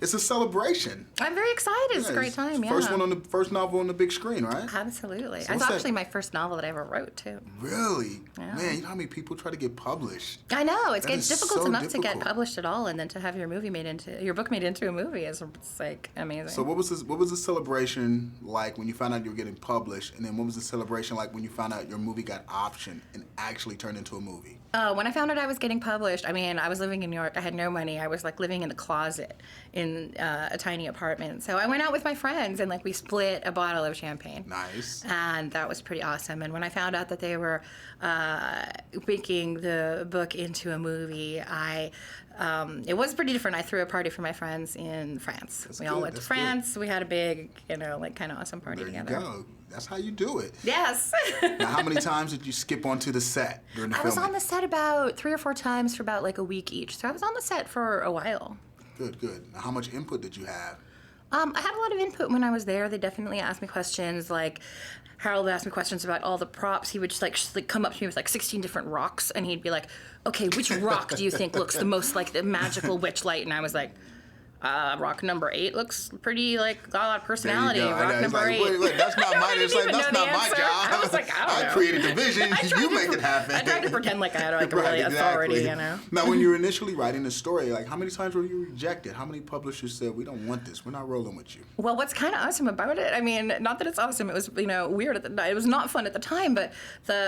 It's a celebration. I'm very excited. It's a great time. Yeah. First novel on the big screen, right? Absolutely. So it's actually my first novel that I ever wrote too. Really? Yeah. Man, you know how many people try to get published? I know it's difficult so enough to get published at all, and then to have your book made into a movie is like amazing. So what was the celebration like when you found out you were getting published, and then what was the celebration like when you found out your movie got optioned and actually turned into a movie? When I found out I was getting published, I mean, I was living in New York. I had no money. I was like living in the closet in a tiny apartment. So I went out with my friends and like we split a bottle of champagne. Nice. And that was pretty awesome. And when I found out that they were making the book into a movie, it was pretty different. I threw a party for my friends in France. We all went to France. Good. We had a big, kind of awesome party together. There you go. That's how you do it. Yes. Now, how many times did you skip onto the set during the filming? I was on the set about 3 or 4 times for about like a week each. So I was on the set for a while. Good. Now, how much input did you have? I had a lot of input when I was there. They definitely asked me questions. Like Harold asked me questions about all the props. He would just like come up to me with like 16 different rocks, and he'd be like, "Okay, which rock do you think looks the most like the magical witch light?" And I was like, rock number 8 looks pretty like got a lot of personality. Rock number 8. Wait, that's not my. It's like that's not my job. I was like, I don't know. I created the vision. You make it happen. I tried to pretend like I had like really authority, Now, when you were initially writing the story, like how many times were you rejected? How many publishers said we don't want this? We're not rolling with you. Well, what's kind of awesome about it? I mean, not that it's awesome. It was weird. It was not fun at the time, but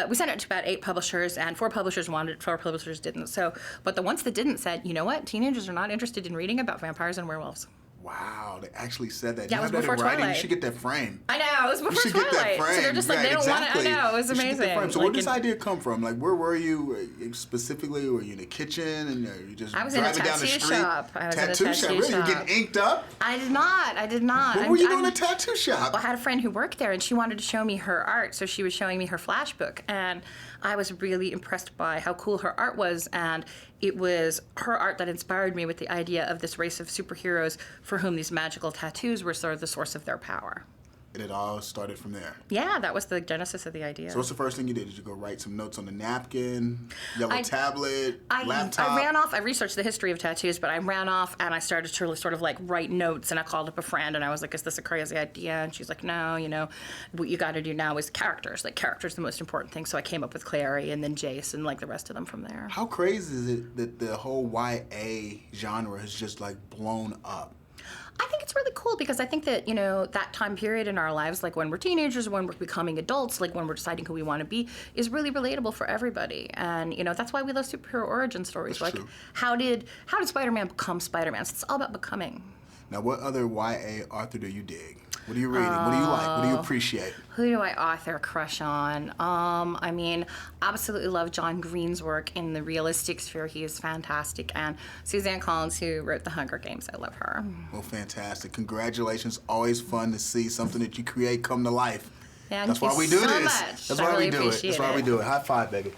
we sent it to about 8 publishers, and 4 publishers wanted it, 4 publishers didn't. So, but the ones that didn't said, you know what? Teenagers are not interested in reading about vampires and werewolves. Wow, they actually said that. Yeah, it was before Twilight. You should get that frame. I know, it was before Twilight. Get that frame. So they're just like, they don't want it. I know, it was amazing. So where did this idea come from? Like, where were you specifically? Were you in the kitchen and you just driving down the street? I was in a tattoo shop. Really? You getting inked up? I did not. What were you doing in a tattoo shop? Well, I had a friend who worked there, and she wanted to show me her art, so she was showing me her flash book, and I was really impressed by how cool her art was, and it was her art that inspired me with the idea of this race of superheroes for whom these magical tattoos were sort of the source of their power. And it all started from there. Yeah, that was the genesis of the idea. So what's the first thing you did? Did you go write some notes on the napkin, yellow tablet, laptop? I ran off. I researched the history of tattoos, but I ran off and I started to sort of like write notes, and I called up a friend and I was like, is this a crazy idea? And she's like, no, what you got to do now is characters. Like, characters are the most important thing. So I came up with Clary and then Jace and like the rest of them from there. How crazy is it that the whole YA genre has just like blown up? I think it's really cool because I think that, that time period in our lives, like when we're teenagers, when we're becoming adults, like when we're deciding who we want to be, is really relatable for everybody. And, that's why we love superhero origin stories. That's like, true. How did Spider-Man become Spider-Man? So it's all about becoming. Now, what other YA author do you dig? What are you reading? What do you like? What do you appreciate? Who do I author crush on? I mean, absolutely love John Green's work in the realistic sphere. He is fantastic. And Suzanne Collins, who wrote The Hunger Games, I love her. Well, fantastic. Congratulations. Always fun to see something that you create come to life. Yeah, that's why we do this. Much. That's why we do it. That's why we do it. High five, baby.